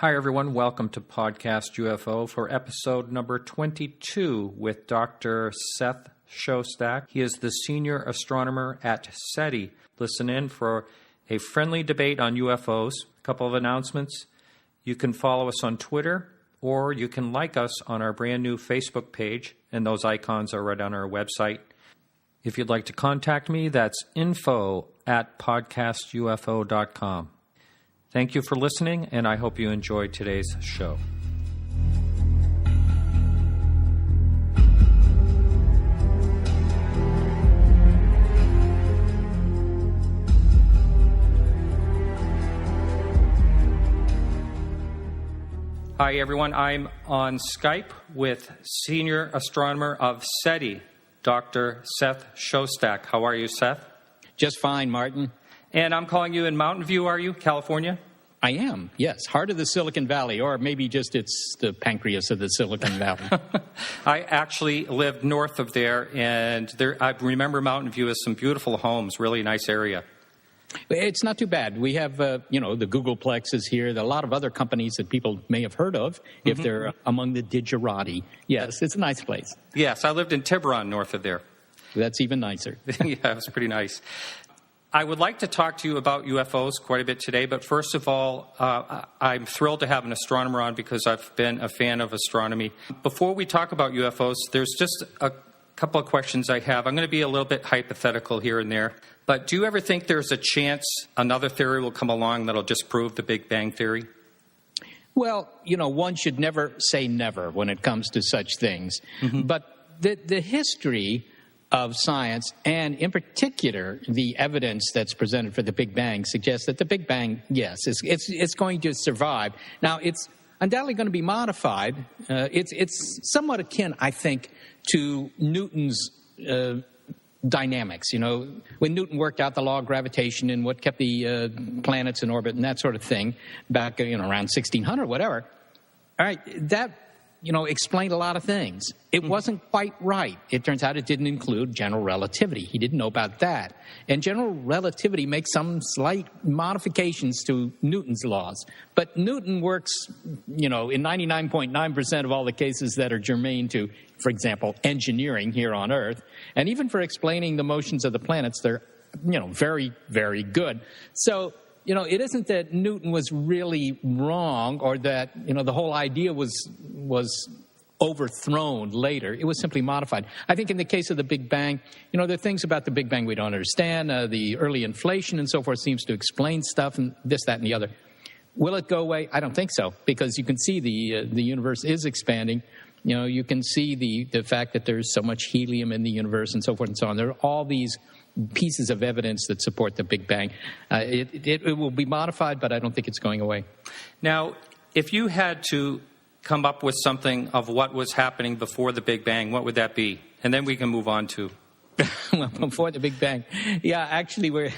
Hi, everyone. Welcome to Podcast UFO for episode number 22 with Dr. Seth Shostak. He is the Senior Astronomer at SETI. Listen in for a friendly debate on UFOs. A couple of announcements. You can follow us on Twitter, or you can like us on our brand new Facebook page, and those icons are right on our website. If you'd like to contact me, that's info@podcastufo.com. Thank you for listening, and I hope you enjoyed today's show. Hi, everyone. I'm on Skype with Senior Astronomer of SETI, Dr. Seth Shostak. How are you, Seth? Just fine, Martin. And I'm calling you in Mountain View, are you, California? I am, yes. Heart of the Silicon Valley, or maybe just it's the pancreas of the Silicon Valley. I actually lived north of there, and I remember Mountain View as some beautiful homes, really nice area. It's not too bad. We have, the Googleplex is here. There are a lot of other companies that people may have heard of if they're among the digerati. Yes, it's a nice place. Yes, I lived in Tiburon north of there. That's even nicer. Yeah, it was pretty nice. I would like to talk to you about UFOs quite a bit today, but first of all, I'm thrilled to have an astronomer on because I've been a fan of astronomy. Before we talk about UFOs, there's just a couple of questions I have. I'm going to be a little bit hypothetical here and there, but do you ever think there's a chance another theory will come along that'll disprove the Big Bang Theory? Well, one should never say never when it comes to such things. But the history of science, and in particular, the evidence that's presented for the Big Bang suggests that the Big Bang, yes, it's going to survive. Now, it's undoubtedly going to be modified. It's somewhat akin, I think, to Newton's dynamics. When Newton worked out the law of gravitation and what kept the planets in orbit and that sort of thing back, around 1600, whatever. All right, that explained a lot of things. It wasn't quite right. It turns out it didn't include general relativity. He didn't know about that. And general relativity makes some slight modifications to Newton's laws. But Newton works, in 99.9% of all the cases that are germane to, for example, engineering here on Earth. And even for explaining the motions of the planets, they're, very, very good. So, it isn't that Newton was really wrong or that, the whole idea was overthrown later. It was simply modified. I think in the case of the Big Bang, there are things about the Big Bang we don't understand. The early inflation and so forth seems to explain stuff and this, that, and the other. Will it go away? I don't think so, because you can see the universe is expanding. You can see the fact that there's so much helium in the universe and so forth and so on. There are all these pieces of evidence that support the Big Bang. It will be modified, but I don't think it's going away. Now, if you had to come up with something of what was happening before the Big Bang, what would that be? And then we can move on to... Well, before the Big Bang. Yeah, actually, we're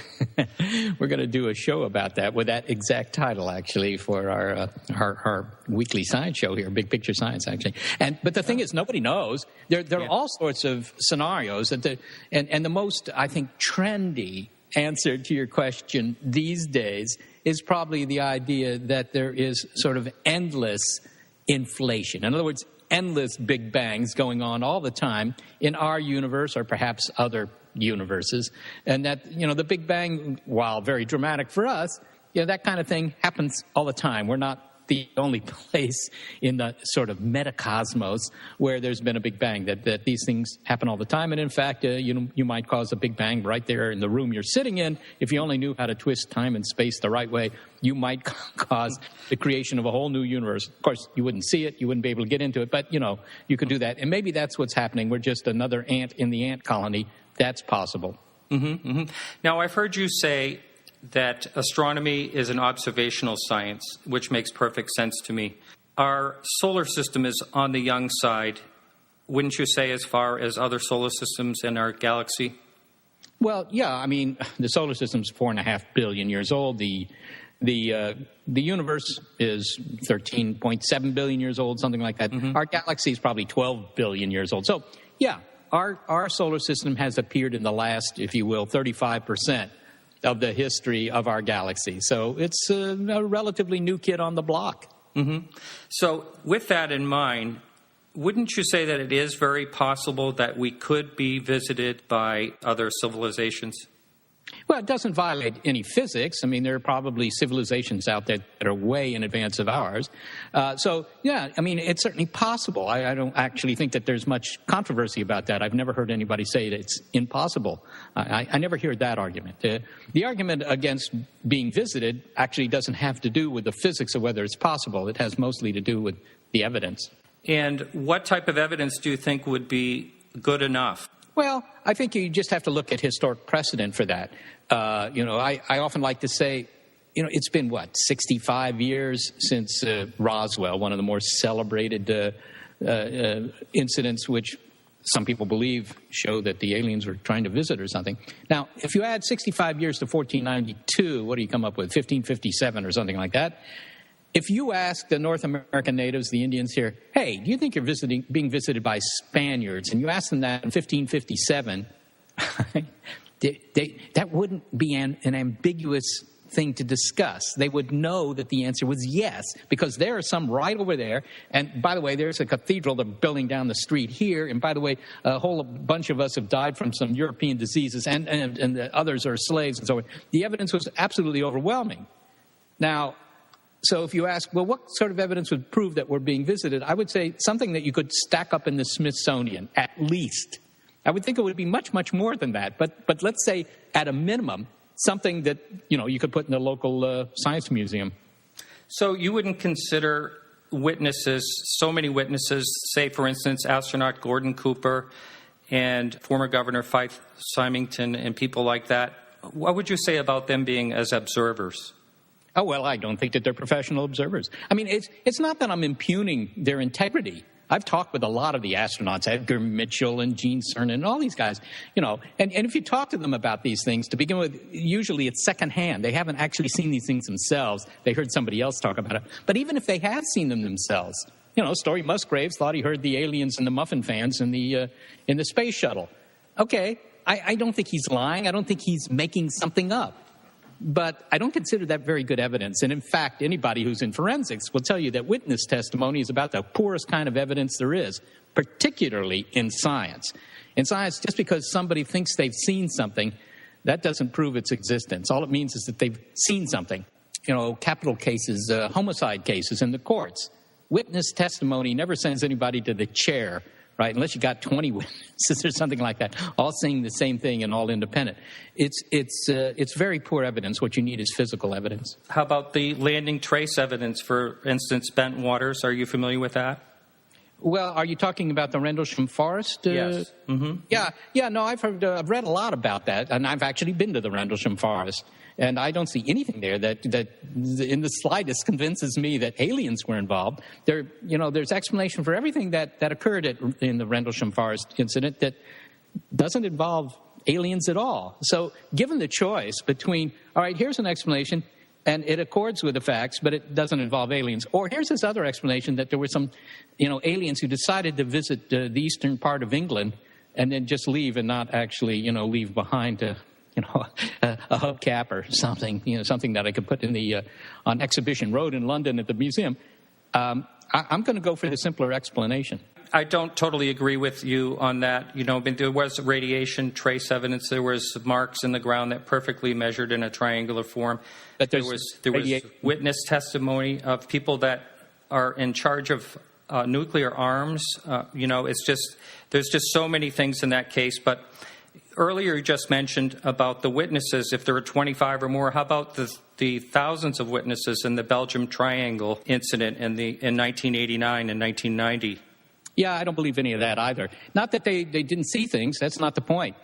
going to do a show about that with that exact title, actually, for our weekly science show here, Big Picture Science, actually. But the thing is, nobody knows. There are all sorts of scenarios. And the most, I think, trendy answer to your question these days is probably the idea that there is sort of endless inflation. In other words, endless Big Bangs going on all the time in our universe or perhaps other universes. And that, the Big Bang, while very dramatic for us, that kind of thing happens all the time. We're not the only place in the sort of metacosmos where there's been a Big Bang, that these things happen all the time. And in fact, you might cause a Big Bang right there in the room you're sitting in. If you only knew how to twist time and space the right way, you might cause the creation of a whole new universe. Of course, you wouldn't see it. You wouldn't be able to get into it. But, you could do that. And maybe that's what's happening. We're just another ant in the ant colony. That's possible. Now, I've heard you say that astronomy is an observational science, which makes perfect sense to me. Our solar system is on the young side, wouldn't you say, as far as other solar systems in our galaxy? Well, yeah. I mean, the solar system's 4.5 billion years old. The universe is 13.7 billion years old, something like that. Our galaxy is probably 12 billion years old. So, yeah, our solar system has appeared in the last, if you will, 35% of the history of our galaxy. So it's a relatively new kid on the block. So with that in mind, wouldn't you say that it is very possible that we could be visited by other civilizations? Well, it doesn't violate any physics. I mean, there are probably civilizations out there that are way in advance of ours. It's certainly possible. I don't actually think that there's much controversy about that. I've never heard anybody say that it's impossible. I never hear that argument. The argument against being visited actually doesn't have to do with the physics of whether it's possible. It has mostly to do with the evidence. And what type of evidence do you think would be good enough? Well, I think you just have to look at historic precedent for that. I often like to say, it's been, 65 years since Roswell, one of the more celebrated incidents which some people believe show that the aliens were trying to visit or something. Now, if you add 65 years to 1492, what do you come up with, 1557 or something like that? If you ask the North American natives, the Indians here, hey, do you think you're being visited by Spaniards? And you ask them that in 1557, that wouldn't be an ambiguous thing to discuss. They would know that the answer was yes, because there are some right over there. And by the way, there's a cathedral they're building down the street here. And by the way, a whole bunch of us have died from some European diseases, and the others are slaves and so on. The evidence was absolutely overwhelming. Now, so if you ask, well, what sort of evidence would prove that we're being visited? I would say something that you could stack up in the Smithsonian, at least. I would think it would be much, much more than that. But let's say, at a minimum, something that, you could put in the local science museum. So you wouldn't consider so many witnesses, say, for instance, astronaut Gordon Cooper and former Governor Fife Symington and people like that. What would you say about them being as observers? Oh, well, I don't think that they're professional observers. I mean, it's not that I'm impugning their integrity. I've talked with a lot of the astronauts, Edgar Mitchell and Gene Cernan and all these guys, and if you talk to them about these things, to begin with, usually it's secondhand. They haven't actually seen these things themselves. They heard somebody else talk about it. But even if they have seen them themselves, Story Musgraves thought he heard the aliens and the muffin fans in the space shuttle. Okay, I don't think he's lying. I don't think he's making something up. But I don't consider that very good evidence. And in fact, anybody who's in forensics will tell you that witness testimony is about the poorest kind of evidence there is, particularly in science. In science, just because somebody thinks they've seen something, that doesn't prove its existence. All it means is that they've seen something. Capital cases, homicide cases in the courts. Witness testimony never sends anybody to the chair, right? Unless you got 20 witnesses or something like that, all saying the same thing and all independent. It's very poor evidence. What you need is physical evidence. How about the landing trace evidence, for instance, bent waters? Are you familiar with that? Well, are you talking about the Rendlesham Forest? Yes. Yeah. No, I've read a lot about that, and I've actually been to the Rendlesham Forest. And I don't see anything there that in the slightest convinces me that aliens were involved. There's explanation for everything that occurred in the Rendlesham Forest incident that doesn't involve aliens at all. So given the choice between, all right, here's an explanation, and it accords with the facts, but it doesn't involve aliens. Or here's this other explanation that there were some, aliens who decided to visit the eastern part of England and then just leave and not actually, leave behind a hubcap or something, something that I could put in on Exhibition Road in London at the museum. I'm going to go for the simpler explanation. I don't totally agree with you on that. There was radiation trace evidence. There was marks in the ground that perfectly measured in a triangular form. But there was witness testimony of people that are in charge of nuclear arms. There's just so many things in that case. But earlier you just mentioned about the witnesses, if there were 25 or more. How about the thousands of witnesses in the Belgium Triangle incident in 1989 and 1990? Yeah, I don't believe any of that either. Not that they didn't see things. That's not the point.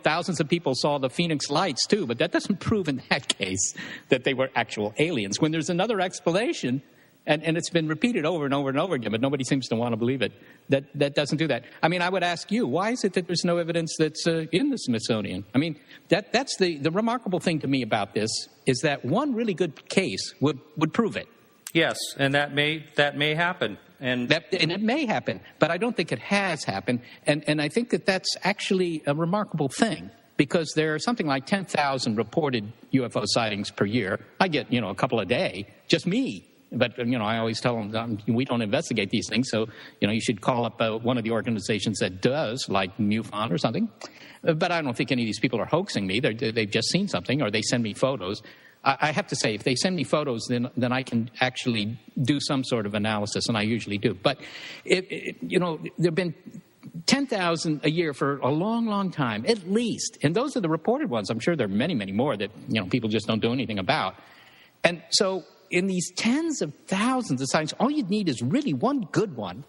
Thousands of people saw the Phoenix lights too, but that doesn't prove in that case that they were actual aliens. When there's another explanation, and it's been repeated over and over and over again, but nobody seems to want to believe it, that doesn't do that. I mean, I would ask you, why is it that there's no evidence that's in the Smithsonian? I mean, that's the remarkable thing to me about this, is that one really good case would prove it. Yes, and that may happen. And it may happen, but I don't think it has happened. And I think that that's actually a remarkable thing, because there are something like 10,000 reported UFO sightings per year. I get, a couple a day, just me. But, I always tell them, we don't investigate these things, so, you should call up one of the organizations that does, like MUFON or something. But I don't think any of these people are hoaxing me. They've just seen something, or they send me photos. I have to say, if they send me photos, then I can actually do some sort of analysis, and I usually do. But, there have been 10,000 a year for a long, long time, at least. And those are the reported ones. I'm sure there are many, many more that, people just don't do anything about. And so in these tens of thousands of sightings, all you'd need is really one good one,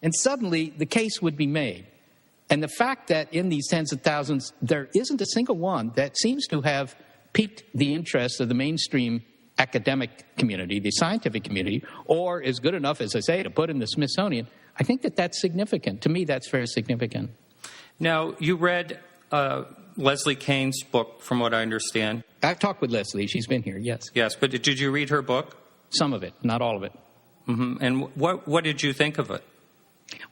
and suddenly the case would be made. And the fact that in these tens of thousands, there isn't a single one that seems to have piqued the interest of the mainstream academic community, the scientific community, or is good enough, as I say, to put in the Smithsonian, I think that's significant. To me, that's very significant. Now, you read Leslie Kane's book, from what I understand. I've talked with Leslie. She's been here, yes. Yes, but did you read her book? Some of it, not all of it. Mm-hmm. And what did you think of it?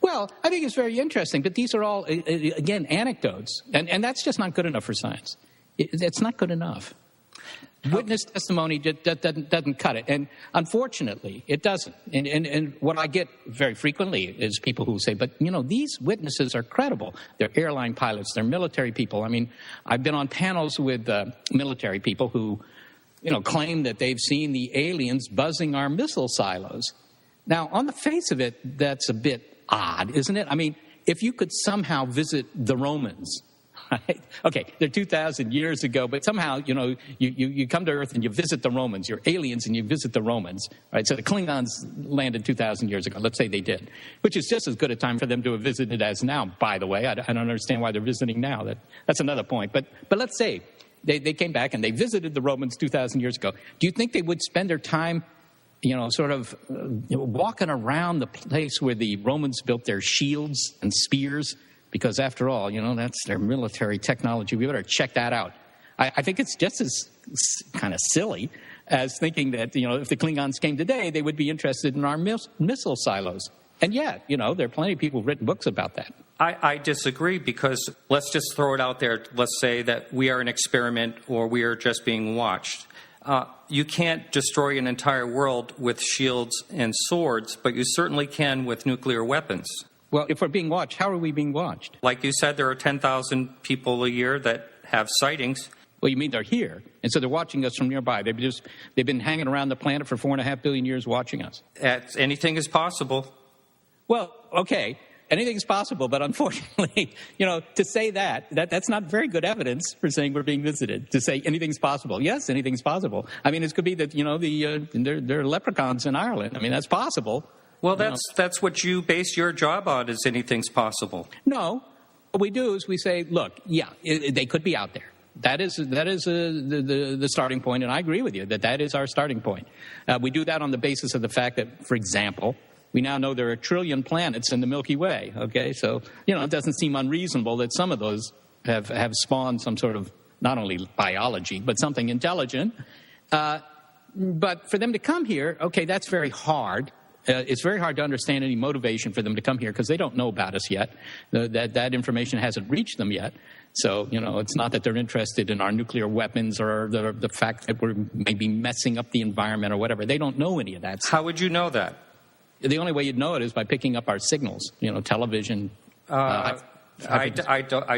Well, I think it's very interesting, but these are all, again, anecdotes. And that's just not good enough for science. It's not good enough. Witness testimony doesn't cut it. And unfortunately, it doesn't. And what I get very frequently is people who say, but, these witnesses are credible. They're airline pilots. They're military people. I mean, I've been on panels with military people who, claim that they've seen the aliens buzzing our missile silos. Now, on the face of it, that's a bit odd, isn't it? I mean, if you could somehow visit the Romans, right? Okay, they're 2,000 years ago, but somehow, you come to Earth and you visit the Romans. You're aliens and you visit the Romans, right? So the Klingons landed 2,000 years ago. Let's say they did, which is just as good a time for them to have visited as now, by the way. I don't understand why they're visiting now. That's another point. But let's say they came back and they visited the Romans 2,000 years ago. Do you think they would spend their time walking around the place where the Romans built their shields and spears? Because after all, that's their military technology. We better check that out. I think it's just as kind of silly as thinking that, if the Klingons came today, they would be interested in our missile silos. And yet, there are plenty of people who've written books about that. I disagree, because let's just throw it out there. Let's say that we are an experiment or we are just being watched. You can't destroy an entire world with shields and swords, but you certainly can with nuclear weapons. Well, if we're being watched, how are we being watched? Like you said, there are 10,000 people a year that have sightings. Well, you mean they're here, and so they're watching us from nearby. They've been hanging around the planet for 4.5 billion years watching us. Anything is possible. Well, okay, anything is possible, but unfortunately, to say that's not very good evidence for saying we're being visited. To say anything's possible, yes, anything's possible. I mean, it could be that there are leprechauns in Ireland. I mean, that's possible. Well, that's what you base your job on, is anything's possible. No. What we do is we say, look, yeah, they could be out there. That is the starting point, and I agree with you that is our starting point. We do that on the basis of the fact that, for example, we now know there are 1 trillion planets in the Milky Way, okay? So, it doesn't seem unreasonable that some of those have spawned some sort of, not only biology, but something intelligent. But for them to come here, okay, that's very hard. It's very hard to understand any motivation for them to come here because they don't know about us yet. That information hasn't reached them yet. So, it's not that they're interested in our nuclear weapons or the fact that we're maybe messing up the environment or whatever. They don't know any of that. How would you know that? The only way you'd know it is by picking up our signals, television. I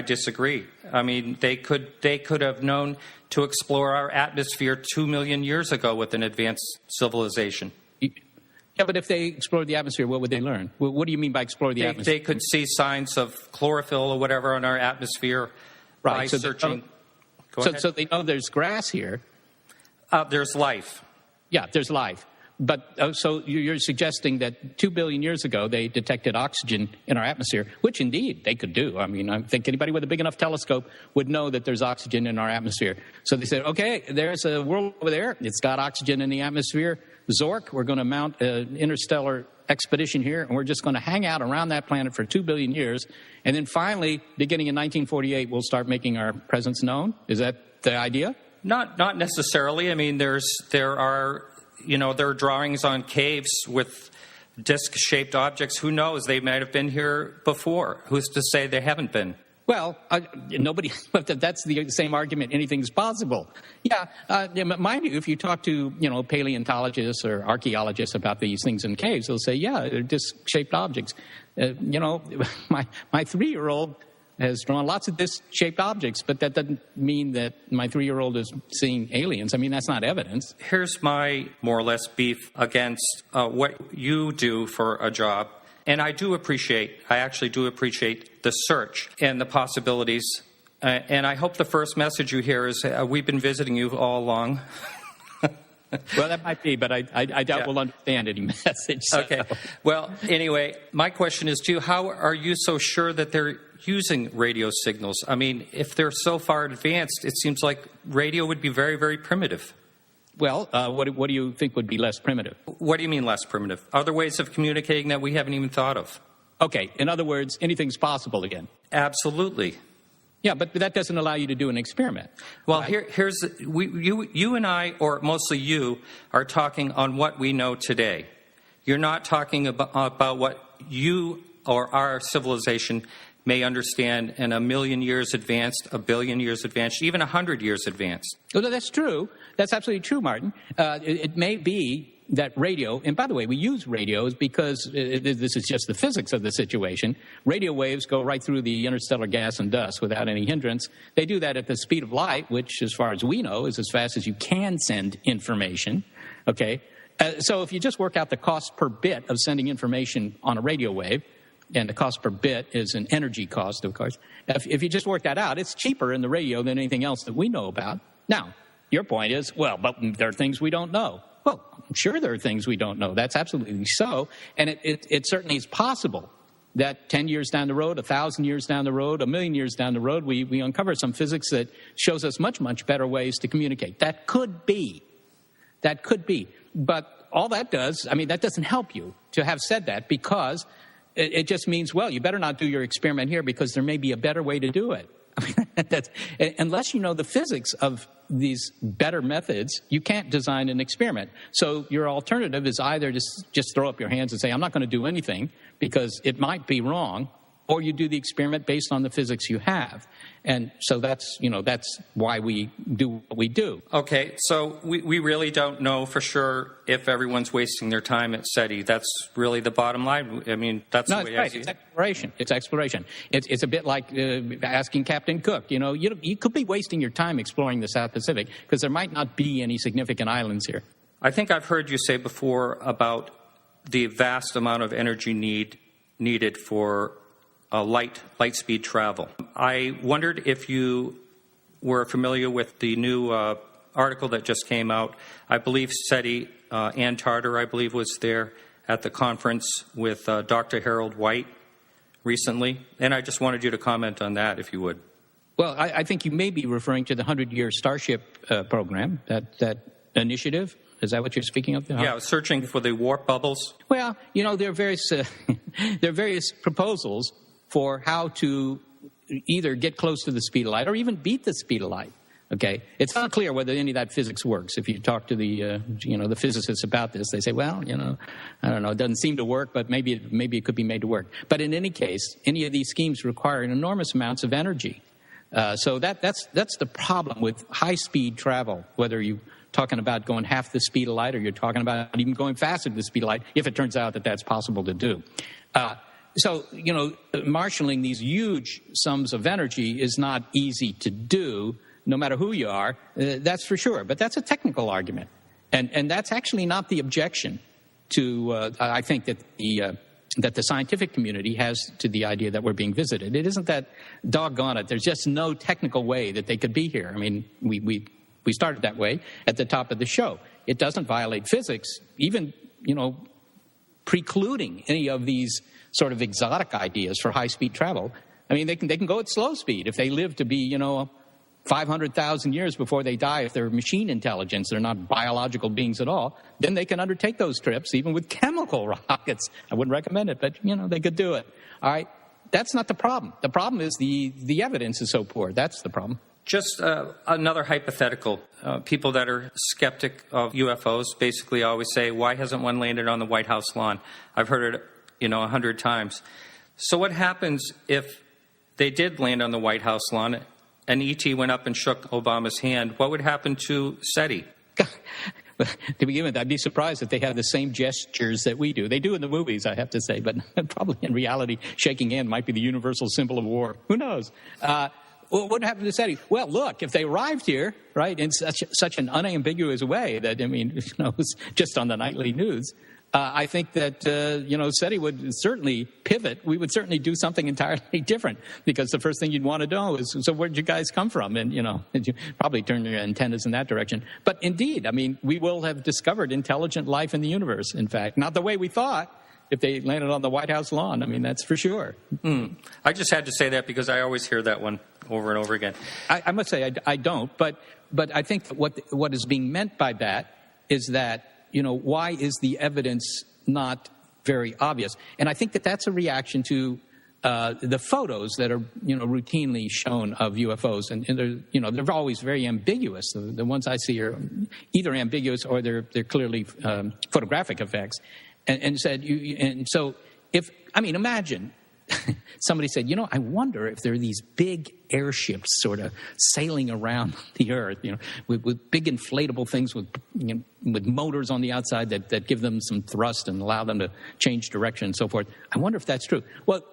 disagree. I mean, they could have known to explore our atmosphere 2 million years ago with an advanced civilization. Yeah, but if they explored the atmosphere, what would they learn? What do you mean by explore the atmosphere? They could see signs of chlorophyll or whatever on our atmosphere by searching. So they know there's grass here. There's life. Yeah, there's life. But so you're suggesting that 2 billion years ago they detected oxygen in our atmosphere, which indeed they could do. I mean, I think anybody with a big enough telescope would know that there's oxygen in our atmosphere. So they said, okay, there's a world over there. It's got oxygen in the atmosphere. Zork, we're going to mount an interstellar expedition here, and we're just going to hang out around that planet for 2 billion years. And then finally, beginning in 1948, we'll start making our presence known. Is that the idea? Not necessarily. I mean, there are drawings on caves with disc-shaped objects. Who knows? They might have been here before. Who's to say they haven't been? Well, nobody. That's the same argument. Anything's possible. Yeah, mind you, if you talk to paleontologists or archaeologists about these things in caves, they'll say, yeah, they're disc-shaped objects. My 3-year-old has drawn lots of disc-shaped objects, but that doesn't mean that my 3-year-old is seeing aliens. I mean, that's not evidence. Here's my more or less beef against what you do for a job. And I actually do appreciate the search and the possibilities. And I hope the first message you hear is, we've been visiting you all along. Well, that might be, but I doubt we'll understand any message. So. Okay. Well, anyway, my question is to you, how are you so sure that they're using radio signals? I mean, if they're so far advanced, it seems like radio would be very, very primitive. Well, what do you think would be less primitive? What do you mean less primitive? Other ways of communicating that we haven't even thought of. Okay. In other words, anything's possible again. Absolutely. Yeah, but that doesn't allow you to do an experiment. Well, right? You and I, or mostly you, are talking on what we know today. You're not talking about what you or our civilization may understand in 1,000,000 years advanced, 1,000,000,000 years advanced, even 100 years advanced. Well, that's true. That's absolutely true, Martin. It may be that radio, and by the way, we use radios because this is just the physics of the situation. Radio waves go right through the interstellar gas and dust without any hindrance. They do that at the speed of light, which, as far as we know, is as fast as you can send information. Okay? So if you just work out the cost per bit of sending information on a radio wave, and the cost per bit is an energy cost, of course. If you just work that out, it's cheaper in the radio than anything else that we know about. Now, your point is, well, but there are things we don't know. Well, I'm sure there are things we don't know. That's absolutely so. And it certainly is possible that 10 years down the road, 1,000 years down the road, 1,000,000 years down the road, we uncover some physics that shows us much, much better ways to communicate. That could be. That could be. But all that does, that doesn't help you to have said that, because it just means, well, you better not do your experiment here because there may be a better way to do it. Unless you know the physics of these better methods, you can't design an experiment. So your alternative is either just throw up your hands and say, I'm not going to do anything because it might be wrong, or you do the experiment based on the physics you have. And so that's why we do what we do. Okay, so we really don't know for sure if everyone's wasting their time at SETI. That's really the bottom line. That's the way I see it. It's exploration. It's exploration. It's a bit like asking Captain Cook. You could be wasting your time exploring the South Pacific because there might not be any significant islands here. I think I've heard you say before about the vast amount of energy needed for light speed travel. I wondered if you were familiar with the new article that just came out. I believe SETI, Ann Tarter, I believe, was there at the conference with Dr. Harold White recently. And I just wanted you to comment on that, if you would. Well, I think you may be referring to the 100-year Starship program, that initiative. Is that what you're speaking of? Yeah, searching for the warp bubbles. Well, there are various proposals for how to either get close to the speed of light or even beat the speed of light. Okay, it's not clear whether any of that physics works. If you talk to the the physicists about this, they say, well, I don't know, it doesn't seem to work, but maybe it could be made to work. But in any case, any of these schemes require enormous amounts of energy. So that's the problem with high speed travel. Whether you're talking about going half the speed of light or you're talking about even going faster than the speed of light, if it turns out that that's possible to do. So, marshaling these huge sums of energy is not easy to do, no matter who you are, that's for sure. But that's a technical argument. And that's actually not the objection to, I think, that the scientific community has to the idea that we're being visited. It isn't that, doggone it, there's just no technical way that they could be here. We started that way at the top of the show. It doesn't violate physics, even, precluding any of these sort of exotic ideas for high-speed travel. They can go at slow speed if they live to be, 500,000 years before they die. If they're machine intelligence, they're not biological beings at all, then they can undertake those trips, even with chemical rockets. I wouldn't recommend it, but, they could do it. All right? That's not the problem. The problem is the evidence is so poor. That's the problem. Just another hypothetical. People that are skeptic of UFOs basically always say, why hasn't one landed on the White House lawn? I've heard it 100 times. So what happens if they did land on the White House lawn and E.T. went up and shook Obama's hand, what would happen to SETI? To begin with, I'd be surprised if they have the same gestures that we do. They do in the movies, I have to say, but probably in reality, shaking hand might be the universal symbol of war. Who knows? Well, what happened to SETI? Well, look, if they arrived here, right, in such an unambiguous way that, I mean, it's just on the nightly news, I think that, SETI would certainly pivot. We would certainly do something entirely different, because the first thing you'd want to know is, so where'd you guys come from? And, you probably turn your antennas in that direction. But indeed, I mean, we will have discovered intelligent life in the universe, in fact. Not the way we thought if they landed on the White House lawn. I mean, that's for sure. I just had to say that because I always hear that one over and over again. I must say I don't, but I think what is being meant by that is that, why is the evidence not very obvious? And I think that that's a reaction to the photos that are, routinely shown of UFOs. And they're always very ambiguous. The ones I see are either ambiguous or they're clearly photographic effects. And so imagine somebody said, I wonder if there are these big airships sort of sailing around the Earth, with big inflatable things with motors on the outside that give them some thrust and allow them to change direction and so forth. I wonder if that's true. Well,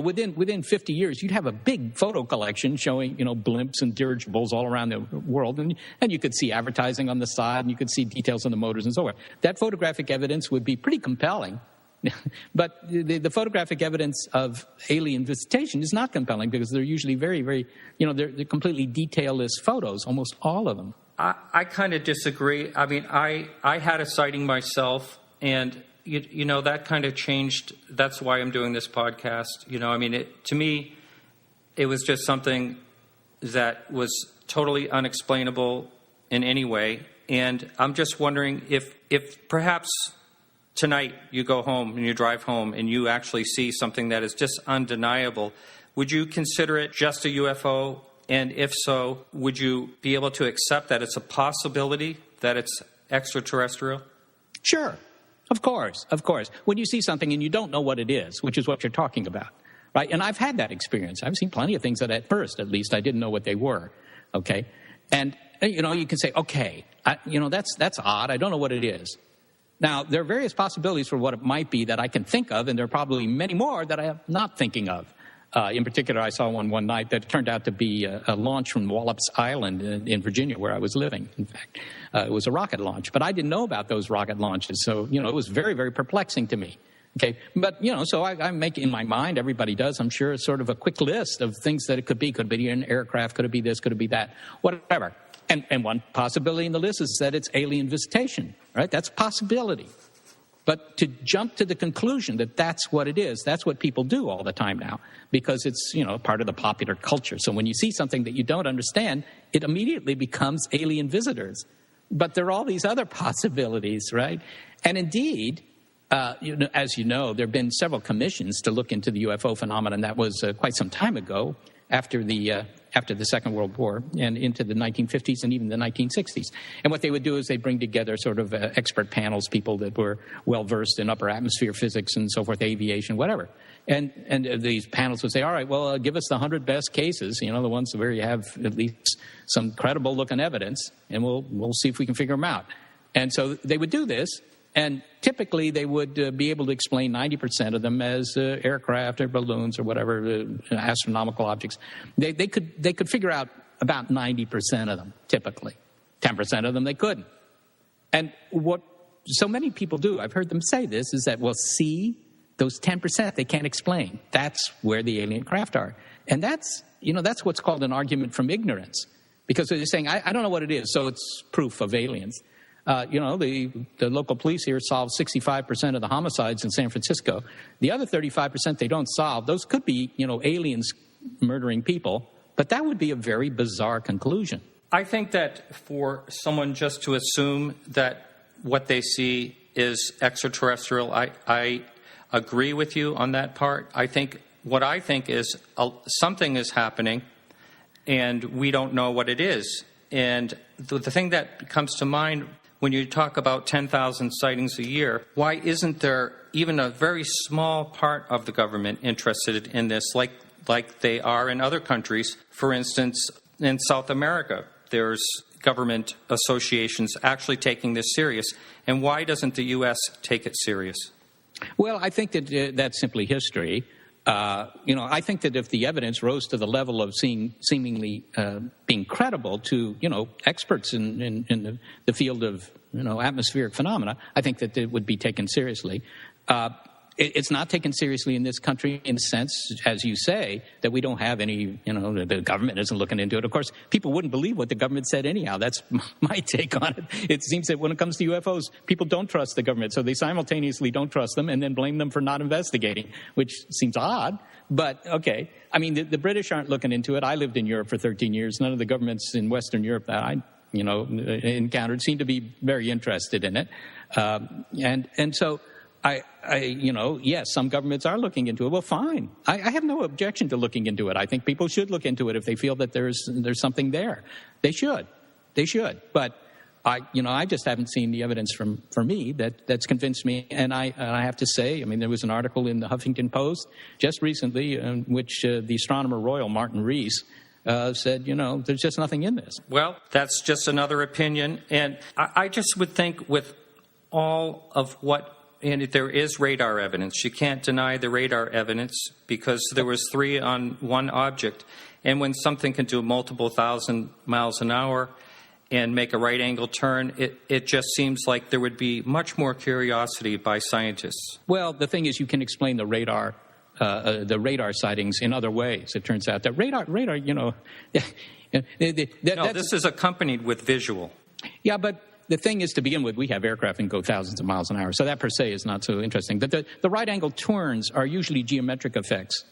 within 50 years, you'd have a big photo collection showing, blimps and dirigibles all around the world. And you could see advertising on the side, and you could see details on the motors and so forth. That photographic evidence would be pretty compelling. But the photographic evidence of alien visitation is not compelling, because they're usually very, very, they're completely detailless photos, almost all of them. I kind of disagree. I mean, I had a sighting myself, and, that kind of changed. That's why I'm doing this podcast. To me, it was just something that was totally unexplainable in any way. And I'm just wondering if perhaps tonight you go home and you drive home and you actually see something that is just undeniable, would you consider it just a UFO? And if so, would you be able to accept that it's a possibility that it's extraterrestrial? Sure. Of course. When you see something and you don't know what it is, which is what you're talking about, right? And I've had that experience. I've seen plenty of things that at first, at least, I didn't know what they were, okay? And, you can say, okay, that's odd. I don't know what it is. Now, there are various possibilities for what it might be that I can think of, and there are probably many more that I am not thinking of. In particular, I saw one night that turned out to be a launch from Wallops Island in Virginia, where I was living, in fact. It was a rocket launch, but I didn't know about those rocket launches, so, it was very, very perplexing to me. Okay, but, so I make in my mind, everybody does, I'm sure, sort of a quick list of things that it could be. Could it be an aircraft? Could it be this? Could it be that? Whatever. And one possibility in the list is that it's alien visitation, right? That's a possibility. But to jump to the conclusion that that's what it is, that's what people do all the time now, because it's, part of the popular culture. So when you see something that you don't understand, it immediately becomes alien visitors. But there are all these other possibilities, right? And indeed, as you know, there have been several commissions to look into the UFO phenomenon. That was quite some time ago, after the Second World War and into the 1950s and even the 1960s. And what they would do is they'd bring together sort of expert panels, people that were well-versed in upper atmosphere physics and so forth, aviation, whatever. And these panels would say, all right, well, give us the 100 best cases, the ones where you have at least some credible-looking evidence, and we'll see if we can figure them out. And so they would do this, and typically they would be able to explain 90% of them as aircraft or balloons or whatever, astronomical objects. They could figure out about 90% of them, typically. 10% of them they couldn't. And what so many people do, I've heard them say this, is that, well, see, those 10% they can't explain. That's where the alien craft are. And that's what's called an argument from ignorance. Because they're saying, I don't know what it is, so it's proof of aliens. The local police here solve 65% of the homicides in San Francisco. The other 35% they don't solve. Those could be, aliens murdering people. But that would be a very bizarre conclusion. I think that for someone just to assume that what they see is extraterrestrial, I agree with you on that part. What I think is something is happening, and we don't know what it is. And the thing that comes to mind when you talk about 10,000 sightings a year, why isn't there even a very small part of the government interested in this, like like they are in other countries. For instance, in South America, there's government associations actually taking this serious. And why doesn't the U.S. take it serious? Well, I think that that's simply history. I think that if the evidence rose to the level of seemingly being credible to, experts in the field of, atmospheric phenomena, I think that it would be taken seriously. It's not taken seriously in this country in the sense, as you say, that we don't have any, the government isn't looking into it. Of course, people wouldn't believe what the government said anyhow. That's my take on it. It seems that when it comes to UFOs, people don't trust the government, so they simultaneously don't trust them and then blame them for not investigating, which seems odd. But, okay, I mean, the British aren't looking into it. I lived in Europe for 13 years. None of the governments in Western Europe that I encountered seemed to be very interested in it. And so yes, some governments are looking into it. Well, fine. I have no objection to looking into it. I think people should look into it if they feel that there's something there. They should. But I just haven't seen the evidence for me that's convinced me. And I have to say, I mean, there was an article in the Huffington Post just recently in which the Astronomer Royal, Martin Rees, said, there's just nothing in this. Well, that's just another opinion. And I just would think with all of what, and there is radar evidence. You can't deny the radar evidence because there was 3 on one object. And when something can do multiple thousand miles an hour and make a right angle turn, it just seems like there would be much more curiosity by scientists. Well, the thing is, you can explain the radar sightings in other ways. It turns out that radar, this is accompanied with visual. Yeah, but the thing is, to begin with, we have aircraft that can go thousands of miles an hour, so that per se is not so interesting. But the right-angle turns are usually geometric effects.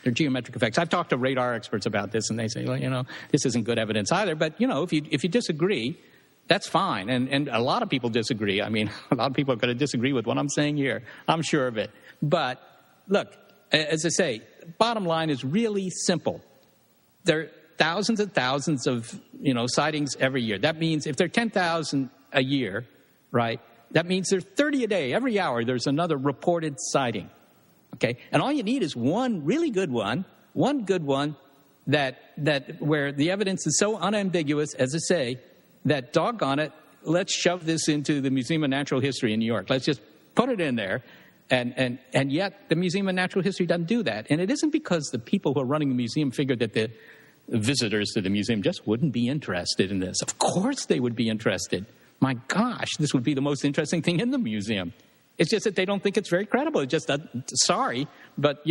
They're geometric effects. I've talked to radar experts about this, and they say, well, this isn't good evidence either. But, if you disagree, that's fine. And a lot of people disagree. I mean, a lot of people are going to disagree with what I'm saying here. I'm sure of it. But, look, as I say, bottom line is really simple. There are thousands and thousands of, sightings every year. That means if there are 10,000 a year, right, that means there's 30 a day. Every hour there's another reported sighting, okay? And all you need is one really good one, that where the evidence is so unambiguous, as I say, that doggone it, let's shove this into the Museum of Natural History in New York. Let's just put it in there. And yet the Museum of Natural History doesn't do that. And it isn't because the people who are running the museum figured that the visitors to the museum just wouldn't be interested in this. Of course they would be interested. My gosh, this would be the most interesting thing in the museum. It's just that they don't think it's very credible. It's just, sorry, but,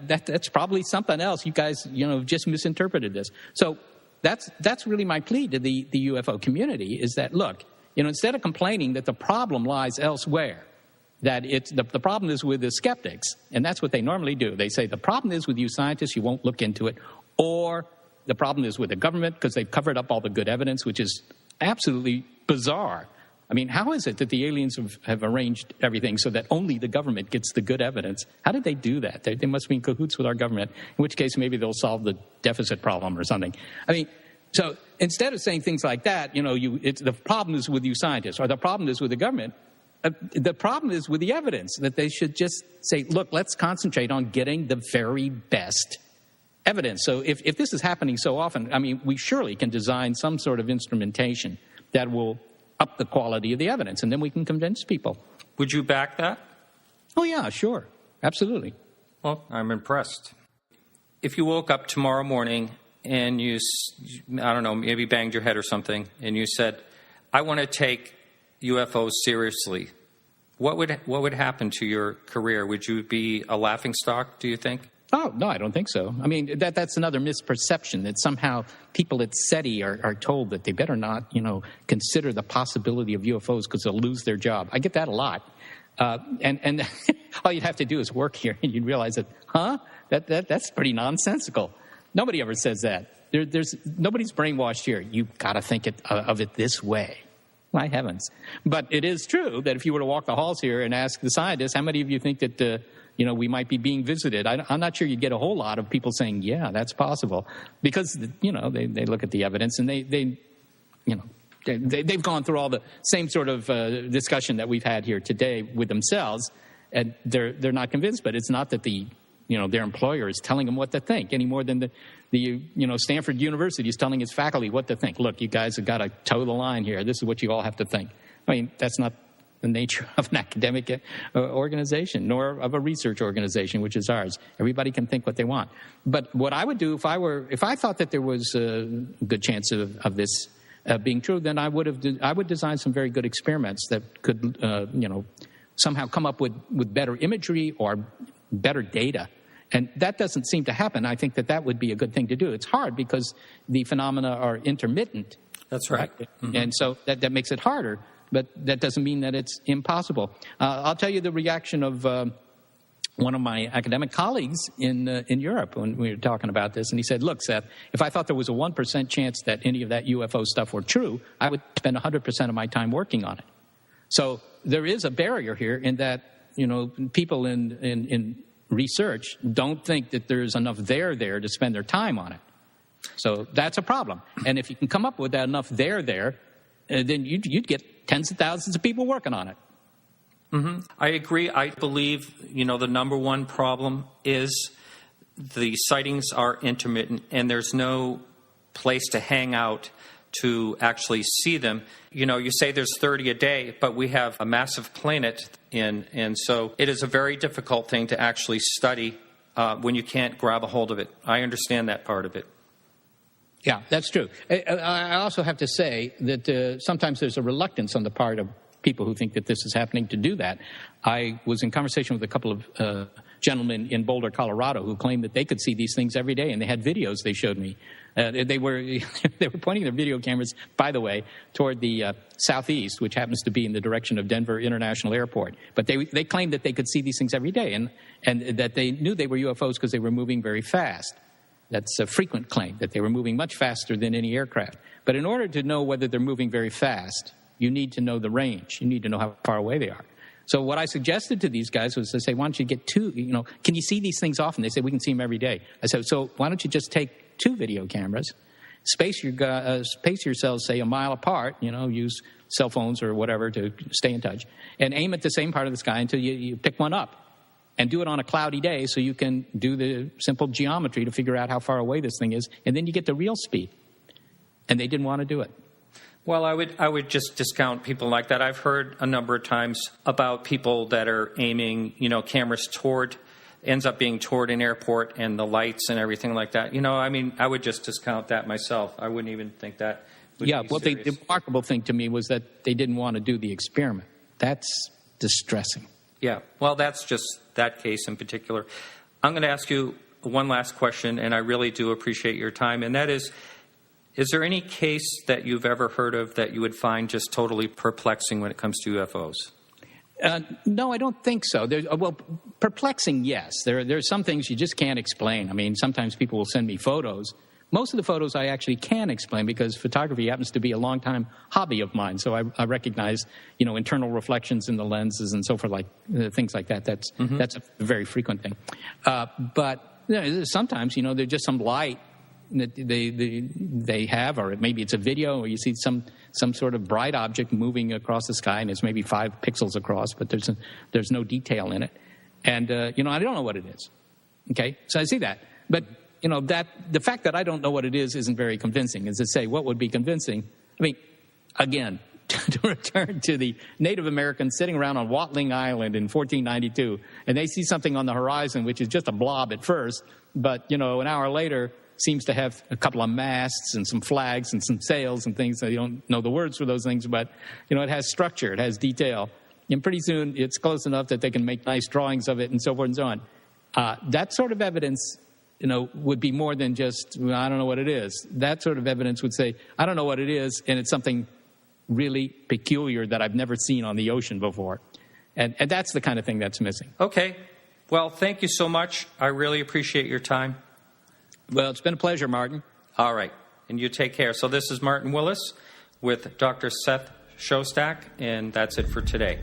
that's probably something else. You guys, just misinterpreted this. So that's really my plea to the UFO community is that, look, instead of complaining that the problem lies elsewhere, that the problem is with the skeptics, and that's what they normally do. They say the problem is with you scientists, you won't look into it, or the problem is with the government because they've covered up all the good evidence, which is absolutely bizarre. I mean, how is it that the aliens have arranged everything so that only the government gets the good evidence? How did they do that? They must be in cahoots with our government, in which case maybe they'll solve the deficit problem or something. I mean, so instead of saying things like that, the problem is with you scientists, or the problem is with the government, the problem is with the evidence, that they should just say, look, let's concentrate on getting the very best evidence. So if this is happening so often, I mean, we surely can design some sort of instrumentation that will up the quality of the evidence, and then we can convince people. Would you back that? Oh, yeah, sure. Absolutely. Well, I'm impressed. If you woke up tomorrow morning and you, I don't know, maybe banged your head or something, and you said, I want to take UFOs seriously, what would happen to your career? Would you be a laughingstock, do you think? Oh, no, I don't think so. I mean, that's another misperception, that somehow people at SETI are told that they better not, consider the possibility of UFOs because they'll lose their job. I get that a lot. And all you'd have to do is work here, and you'd realize that, that's pretty nonsensical. Nobody ever says that. Nobody's brainwashed here. You've got to think of it this way. My heavens. But it is true that if you were to walk the halls here and ask the scientists, how many of you think that, we might be being visited? I'm not sure you'd get a whole lot of people saying, yeah, that's possible. Because, they look at the evidence and they've gone through all the same sort of discussion that we've had here today with themselves, and they're not convinced. But it's not that the their employer is telling them what to think, any more than the Stanford University is telling its faculty what to think. Look, you guys have got to toe the line here. This is what you all have to think. I mean, that's not the nature of an academic organization, nor of a research organization, which is ours. Everybody can think what they want. But what I would do if I thought that there was a good chance of this being true, then I would design some very good experiments that could somehow come up with better imagery or better data. And that doesn't seem to happen. I think that would be a good thing to do. It's hard because the phenomena are intermittent. That's right. Mm-hmm. And so that makes it harder, but that doesn't mean that it's impossible. I'll tell you the reaction of one of my academic colleagues in Europe when we were talking about this. And he said, look, Seth, if I thought there was a 1% chance that any of that UFO stuff were true, I would spend 100% of my time working on it. So there is a barrier here in that, people in research don't think that there's enough there to spend their time on it. So that's a problem. And if you can come up with that enough there, then you'd get tens of thousands of people working on it. Mm-hmm. I agree. I believe, the number one problem is the sightings are intermittent and there's no place to hang out to actually see them. You say there's 30 a day, but we have a massive planet and so it is a very difficult thing to actually study when you can't grab a hold of it. I understand that part of it. Yeah, that's true. I also have to say that sometimes there's a reluctance on the part of people who think that this is happening to do that. I was in conversation with a couple of gentlemen in Boulder, Colorado, who claimed that they could see these things every day, and they had videos they showed me. They were pointing their video cameras, by the way, toward the southeast, which happens to be in the direction of Denver International Airport. But they claimed that they could see these things every day, and that they knew they were UFOs because they were moving very fast. That's a frequent claim, that they were moving much faster than any aircraft. But in order to know whether they're moving very fast, you need to know the range. You need to know how far away they are. So what I suggested to these guys was to say, why don't you get two, can you see these things often? They said, we can see them every day. I said, so why don't you just take 2 video cameras, space yourselves, say, a mile apart, use cell phones or whatever to stay in touch, and aim at the same part of the sky until you pick one up. And do it on a cloudy day so you can do the simple geometry to figure out how far away this thing is, and then you get the real speed. And they didn't want to do it. Well, I would just discount people like that. I've heard a number of times about people that are aiming, cameras ends up being toward an airport and the lights and everything like that. I would just discount that myself. I wouldn't even think that would be serious. The remarkable thing to me was that they didn't want to do the experiment. That's distressing. Yeah, well, that's just that case in particular. I'm going to ask you one last question, and I really do appreciate your time, and that is there any case that you've ever heard of that you would find just totally perplexing when it comes to UFOs? No, I don't think so. Perplexing, yes. There are some things you just can't explain. I mean, sometimes people will send me photos. Most of the photos I actually can explain because photography happens to be a long-time hobby of mine. So I recognize, internal reflections in the lenses and so forth, things like that. That's a very frequent thing. But sometimes, there's just some light that they have, or maybe it's a video, or you see some sort of bright object moving across the sky, and it's maybe 5 pixels across, but there's no detail in it. And I don't know what it is. Okay, so I see that, but. That the fact that I don't know what it is isn't very convincing. As I say, what would be convincing? I mean, again, to return to the Native Americans sitting around on Watling Island in 1492, and they see something on the horizon which is just a blob at first, but, an hour later seems to have a couple of masts and some flags and some sails and things. They don't know the words for those things, but, it has structure, it has detail. And pretty soon it's close enough that they can make nice drawings of it and so forth and so on. That sort of evidence would be more than just, I don't know what it is. That sort of evidence would say, I don't know what it is, and it's something really peculiar that I've never seen on the ocean before. And that's the kind of thing that's missing. Okay. Well, thank you so much. I really appreciate your time. Well, it's been a pleasure, Martin. All right. And you take care. So this is Martin Willis with Dr. Seth Shostak, and that's it for today.